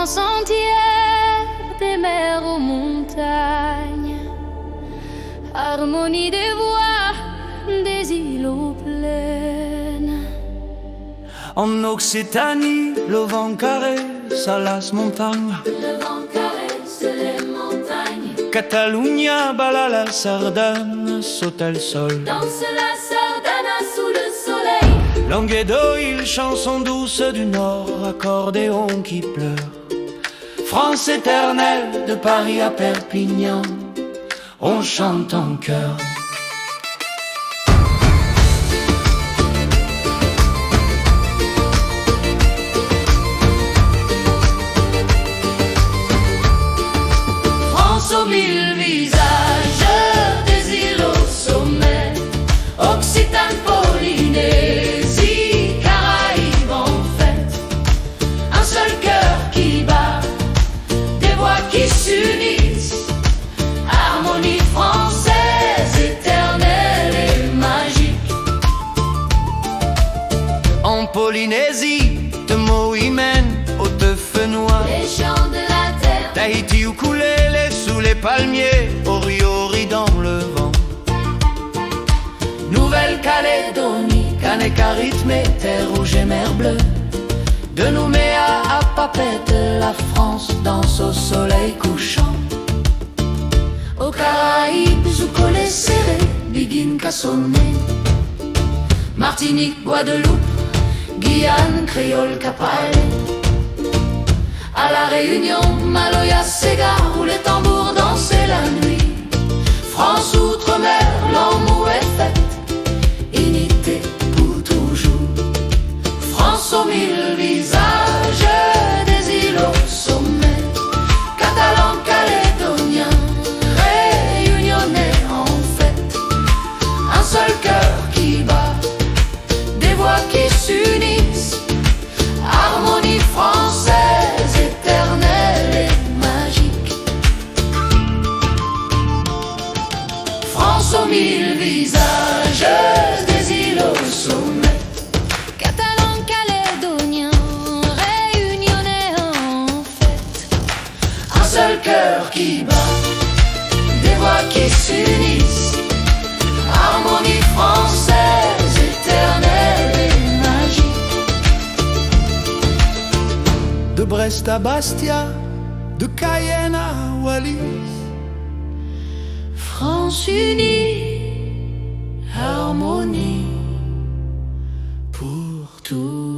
France entière, des mers aux montagnes, harmonie des voix, des îles aux plaines. En Occitanie, le vent caresse à las montagnes. Le vent caresse les montagnes. Catalunya, bala la sardane, saute le sol. Danse la sardana sous le soleil. Languedoc, chanson douce du Nord, accordéon qui pleure. France éternelle, de Paris à Perpignan, on chante en chœur. France aux mille visages, des îles au sommet, Occitane, Polynésie, Caraïbes en fête. Un seul cœur qui bat, des voix qui s'unissent, harmonie française, éternelle et magique. En Polynésie, de Mohimen au Tefenois, Les chants de la terre, Tahiti ukulélé sous les palmiers, Oriori dans le vent. Nouvelle-Calédonie, Kaneka rythmé, terre rouge et mer bleue. De Nouméa à Papette, la France danse au soleil couchant. aux Caraïbes, Zoukolé serré, Biguine cassonné, Martinique, Guadeloupe, Guyane, créole, capalé. À la Réunion, Maloya, Sega, où les tambours dansaient la nuit. France, outre-mer, l'amour est fête, unité pour toujours. France aux mille visages, des îles au sommet, catalans, calédoniens, réunionnais en fête. Un seul cœur qui bat, des voix qui s'unissent, harmonie française, éternelle et magique. France aux mille visages, des îles au sommet, catalans, calédoniens, réunionnais en fête. Un seul cœur qui bat, des voix qui s'unissent, harmonie française, éternelle et magique. De Brest à Bastia, de Cayenne à Wallis. France unie, harmonie pour tous.